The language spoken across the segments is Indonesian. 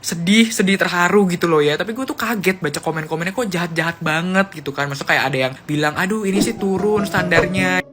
sedih terharu gitu loh ya. Tapi gue tuh kaget baca komen-komennya kok jahat-jahat banget gitu kan. Maksudnya kayak ada yang bilang, aduh ini sih turun standarnya.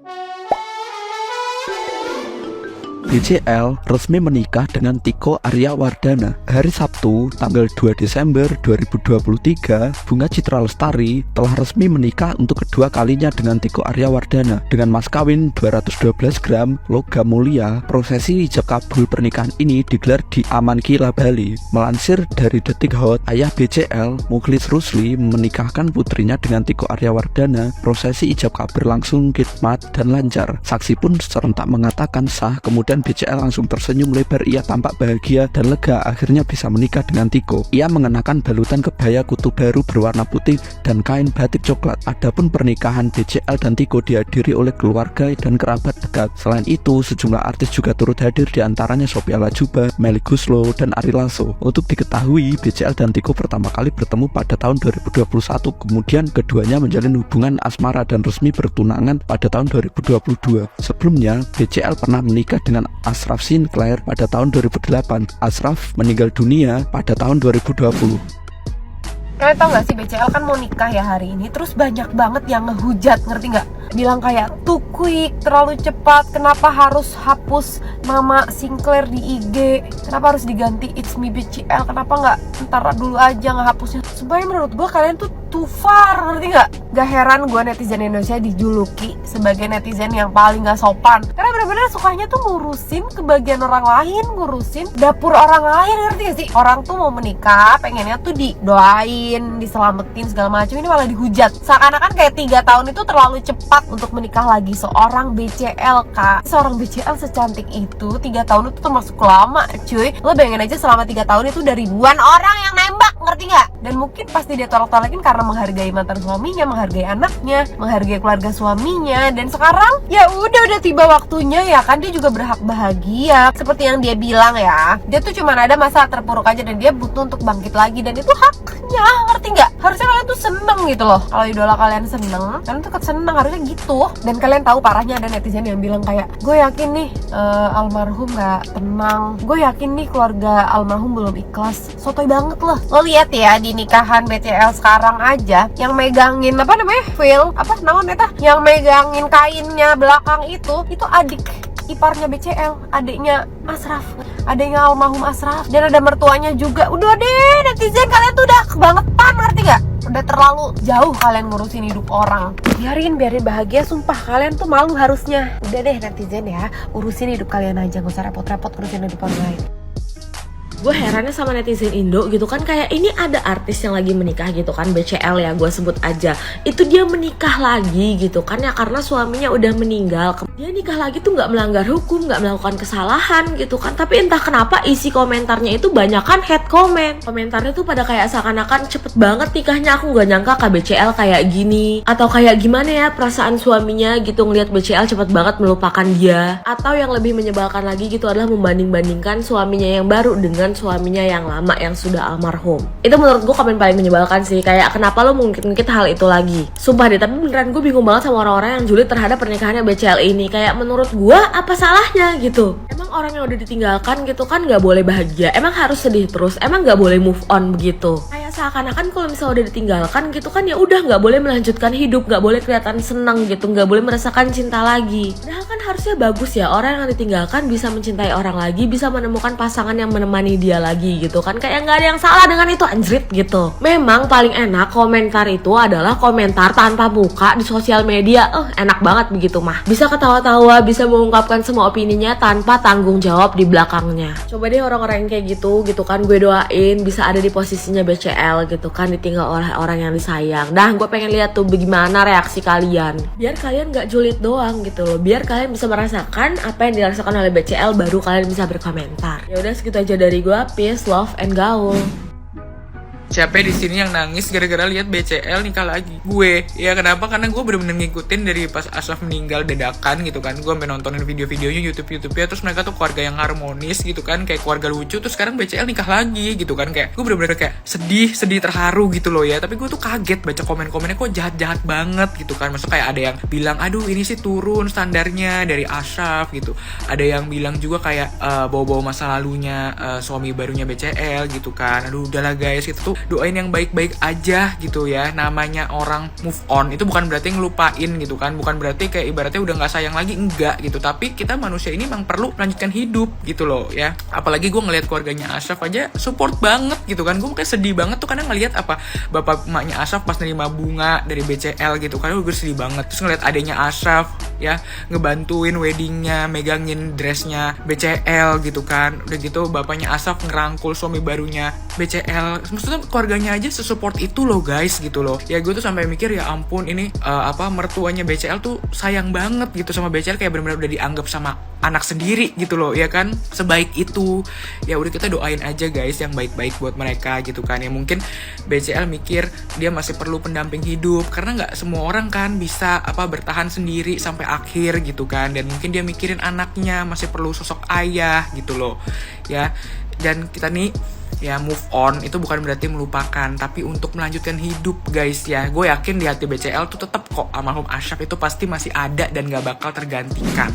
BCL resmi menikah dengan Tiko Aryawardana. Hari Sabtu, tanggal 2 Desember 2023, Bunga Citra Lestari telah resmi menikah untuk kedua kalinya dengan Tiko Aryawardana. Dengan mas kawin 212 gram logam mulia, prosesi ijab kabul pernikahan ini digelar di Aman Kila, Bali. Melansir dari Detik Hot, ayah BCL, Mukhlis Rusli, menikahkan putrinya dengan Tiko Aryawardana. Prosesi ijab kabul langsung khidmat dan lancar. Saksi pun serentak mengatakan sah, kemudian BCL langsung tersenyum lebar. Ia tampak bahagia dan lega akhirnya bisa menikah dengan Tiko. Ia mengenakan balutan kebaya kutu baru berwarna putih dan kain batik coklat. Adapun pernikahan BCL dan Tiko dihadiri oleh keluarga dan kerabat dekat. Selain itu, sejumlah artis juga turut hadir, diantaranya Sophia Latjuba, Melly Goeslaw, dan Ari Lasso. Untuk diketahui, BCL dan Tiko pertama kali bertemu pada tahun 2021. Kemudian keduanya menjalin hubungan asmara dan resmi bertunangan pada tahun 2022. Sebelumnya, BCL pernah menikah dengan Ashraf Sinclair pada tahun 2008. Ashraf meninggal dunia pada tahun 2020. Kalian tau gak sih, BCL kan mau nikah ya hari ini, terus banyak banget yang ngehujat, ngerti gak? Bilang kayak, too quick, terlalu cepat, kenapa harus hapus nama Sinclair di IG, kenapa harus diganti It's Me BCL, kenapa gak ntar dulu aja ngehapusnya. Supaya menurut gue kalian tuh too far, ngerti gak? Gak heran gue netizen Indonesia dijuluki sebagai netizen yang paling gak sopan, karena bener-bener sukanya tuh ngurusin kebahagiaan orang lain, ngurusin dapur orang lain, ngerti gak sih? Orang tuh mau menikah, pengennya tuh didoain, diselamatin segala macam, ini malah dihujat. Seakan-akan kayak 3 tahun itu terlalu cepat untuk menikah lagi seorang BCL, Kak. Seorang BCL secantik itu 3 tahun itu termasuk lama, cuy. Lo bayangin aja selama 3 tahun itu udah ribuan orang yang nembak, ngerti gak? Dan mungkin pasti dia tolak-tolakin karena menghargai mantan suaminya, menghargai anaknya, menghargai keluarga suaminya. Dan sekarang ya udah tiba waktunya ya kan, dia juga berhak bahagia. Seperti yang dia bilang ya, dia tuh cuma ada masa terpuruk aja dan dia butuh untuk bangkit lagi, dan itu haknya, ngerti nggak? Harusnya kalian tuh seneng gitu loh. Kalau idola kalian seneng, kalian tuh seneng, harusnya gitu. Dan kalian tahu parahnya ada netizen yang bilang kayak, gue yakin nih almarhum nggak tenang, gue yakin nih keluarga almarhum belum ikhlas. Sotoy banget loh. Lo lihat ya di nikahan BCL sekarang aja, yang megangin apa namanya, veil apa namanya, yang megangin kainnya belakang itu adik iparnya BCL, adiknya Ashraf, adiknya almarhum Ashraf, dan ada mertuanya juga. Udah deh netizen, kalian tuh udah kebangetan, ngerti gak? Udah terlalu jauh kalian ngurusin hidup orang. Biarin bahagia, sumpah kalian tuh malu harusnya. Udah deh netizen ya, urusin hidup kalian aja, gak usah repot-repot ngurusin hidup orang lain. Gue herannya sama netizen Indo gitu kan, kayak ini ada artis yang lagi menikah gitu kan, BCL ya gue sebut aja, itu dia menikah lagi gitu kan ya karena suaminya udah meninggal. Dia nikah lagi tuh nggak melanggar hukum, nggak melakukan kesalahan gitu kan, tapi entah kenapa isi komentarnya itu banyakan hate comment. Komentarnya tuh pada kayak seakan-akan cepet banget nikahnya, aku nggak nyangka BCL kayak gini, atau kayak gimana ya perasaan suaminya gitu ngelihat BCL cepet banget melupakan dia, atau yang lebih menyebalkan lagi gitu adalah membanding-bandingkan suaminya yang baru dengan suaminya yang lama yang sudah almarhum. Itu menurut gue komen paling menyebalkan sih, kayak kenapa lo mungkin hal itu lagi. Sumpah deh, tapi beneran gue bingung banget sama orang-orang yang julid terhadap pernikahannya BCL ini. Kayak menurut gue apa salahnya gitu? Emang orang yang udah ditinggalkan gitu kan gak boleh bahagia? Emang harus sedih terus? Emang gak boleh move on begitu? Kayak seakan-akan kalau misalnya udah ditinggalkan gitu kan ya udah gak boleh melanjutkan hidup, gak boleh kelihatan senang gitu, gak boleh merasakan cinta lagi. Padahal kan harusnya bagus ya, orang yang ditinggalkan bisa mencintai orang lagi, bisa menemukan pasangan yang menemani dia lagi gitu kan. Kayak nggak ada yang salah dengan itu, anjrit gitu. Memang paling enak komentar itu adalah komentar tanpa muka di sosial media. Enak banget begitu mah, bisa ketawa-tawa, bisa mengungkapkan semua opininya tanpa tanggung jawab di belakangnya. Coba deh orang-orang yang kayak gitu kan, gue doain bisa ada di posisinya BCL gitu kan, ditinggal oleh orang yang disayang. Dah gue pengen lihat tuh bagaimana reaksi kalian, biar kalian nggak julid doang gitu loh, biar kalian bisa merasakan apa yang dirasakan oleh BCL, baru kalian bisa berkomentar. Ya udah segitu aja dari gue. Peace, love, and gaul. Siapa di sini yang nangis gara-gara lihat BCL nikah lagi? Gue. Ya kenapa? Karena gue bener-bener ngikutin dari pas Ashraf meninggal dadakan gitu kan. Gue sampai nontonin video-videonya YouTube-nya, terus mereka tuh keluarga yang harmonis gitu kan, kayak keluarga lucu. Terus sekarang BCL nikah lagi gitu kan, kayak gue bener-bener kayak sedih terharu gitu loh ya. Tapi gue tuh kaget baca komen-komennya, kok jahat-jahat banget gitu kan. Maksudnya kayak ada yang bilang, aduh ini sih turun standarnya dari Ashraf gitu. Ada yang bilang juga kayak bawa-bawa masa lalunya suami barunya BCL gitu kan. Aduh udahlah guys, itu tuh doain yang baik-baik aja gitu ya. Namanya orang move on itu bukan berarti ngelupain gitu kan, bukan berarti kayak ibaratnya udah nggak sayang lagi, enggak gitu. Tapi kita manusia ini memang perlu melanjutkan hidup gitu loh ya. Apalagi gue ngelihat keluarganya Ashraf aja support banget gitu kan. Gue kayak sedih banget tuh kadang ngelihat apa bapak emaknya Ashraf pas nerima bunga dari BCL gitu kan. Gue sedih banget. Terus ngelihat adanya Ashraf ya ngebantuin weddingnya, megangin dressnya BCL gitu kan. Udah gitu bapaknya Ashraf ngerangkul suami barunya BCL. Maksudnya keluarganya aja sesupport itu loh guys gitu loh. Ya gue tuh sampai mikir ya ampun ini mertuanya BCL tuh sayang banget gitu sama BCL, kayak benar-benar udah dianggap sama anak sendiri gitu loh ya kan. Sebaik itu. Ya udah kita doain aja guys yang baik-baik buat mereka gitu kan. Ya mungkin BCL mikir dia masih perlu pendamping hidup karena nggak semua orang kan bisa bertahan sendiri sampai akhir gitu kan. Dan mungkin dia mikirin anaknya masih perlu sosok ayah gitu loh ya. Dan kita nih ya move on itu bukan berarti melupakan, tapi untuk melanjutkan hidup guys ya. Gue yakin di hati BCL tuh tetap kok almarhum Ashraf itu pasti masih ada dan gak bakal tergantikan.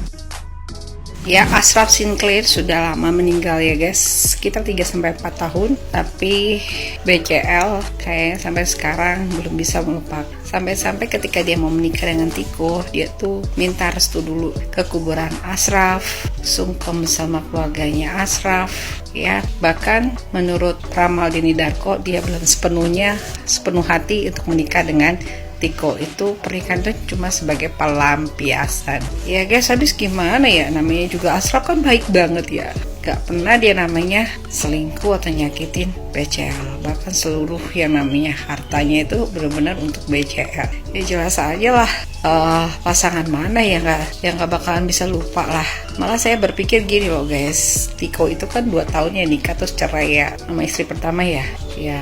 Ya, Ashraf Sinclair sudah lama meninggal ya guys, sekitar 3-4 tahun. Tapi BCL kayaknya sampai sekarang belum bisa melupakan. Sampai-sampai ketika dia mau menikah dengan Tiko, dia tuh minta restu dulu ke kuburan Ashraf, sungkem sama keluarganya Ashraf ya. Bahkan menurut Ramal Deni Darko, dia belum sepenuh hati untuk menikah dengan Tiko. Itu pernikahan itu cuma sebagai pelampiasan ya guys. Habis gimana ya, namanya juga Ashraf kan baik banget ya, gak pernah dia namanya selingkuh atau nyakitin BCL. Bahkan seluruh yang namanya hartanya itu benar-benar untuk BCL. Ya jelas aja lah pasangan mana yang gak bakalan bisa lupa lah. Malah saya berpikir gini loh guys, Tiko itu kan 2 tahun ya nikah terus cerai ya sama istri pertama ya. Ya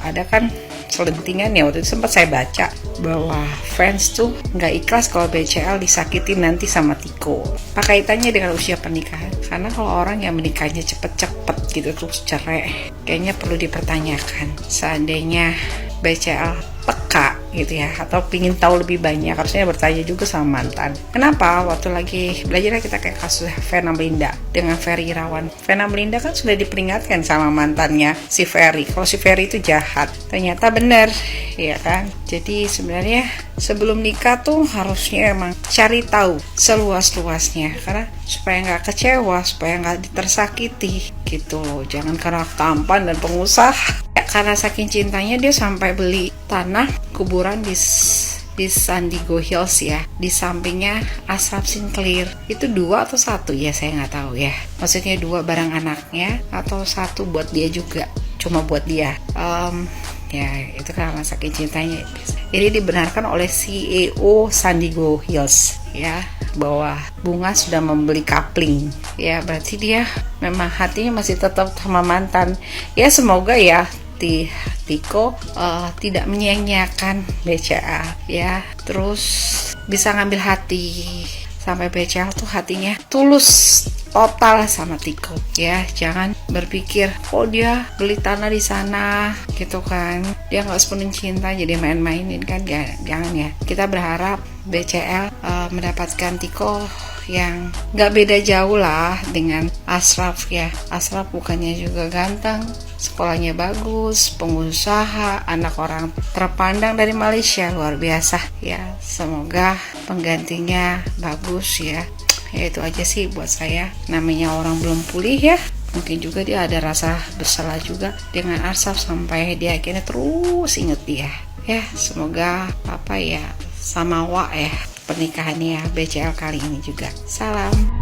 ada kan selentingan ya, waktu itu sempat saya baca bahwa fans tuh nggak ikhlas kalau BCL disakitin nanti sama Tiko. Apa kaitannya dengan usia pernikahan? Karena kalau orang yang menikahnya cepet-cepet gitu terus cerai, kayaknya perlu dipertanyakan. Seandainya BCL peka gitu ya, atau pingin tahu lebih banyak, harusnya bertanya juga sama mantan. Kenapa waktu lagi belajar kita kayak kasus Vena Melinda dengan Ferry Irawan. Vena Melinda kan sudah diperingatkan sama mantannya si Ferry kalau si Ferry itu jahat, ternyata benar ya kan. Jadi sebenarnya sebelum nikah tuh harusnya emang cari tahu seluas-luasnya, karena supaya nggak kecewa, supaya nggak tersakiti gitu loh. Jangan karena tampan dan pengusaha ya, karena saking cintanya dia sampai beli tanah kuburan di San Diego Hills ya, di sampingnya Ashraf Sinclair. Itu 2 atau 1 ya, saya nggak tahu ya. Maksudnya 2 barang anaknya atau 1 buat dia juga, cuma buat dia. Ya itu karena saking cintanya. Jadi dibenarkan oleh CEO San Diego Hills ya bahwa Bunga sudah membeli kapling ya, berarti dia memang hatinya masih tetap sama mantan ya. Semoga ya Tiko tidak menyia-nyiakan BCL ya, terus bisa ngambil hati sampai BCL tuh hatinya tulus total sama Tiko ya. Jangan berpikir dia beli tanah di sana gitu kan, dia nggak sepenuh cinta jadi main-mainin kan. Jangan ya. Kita berharap BCL mendapatkan Tiko yang nggak beda jauh lah dengan Ashraf ya. Ashraf bukannya juga ganteng, sekolahnya bagus, pengusaha, anak orang terpandang dari Malaysia, luar biasa ya. Semoga penggantinya bagus ya. Ya itu aja sih buat saya, namanya orang belum pulih ya. Mungkin juga dia ada rasa bersalah juga dengan Ashraf sampai dia akhirnya terus inget dia ya. Semoga samawa ya pernikahannya BCL kali ini juga. Salam.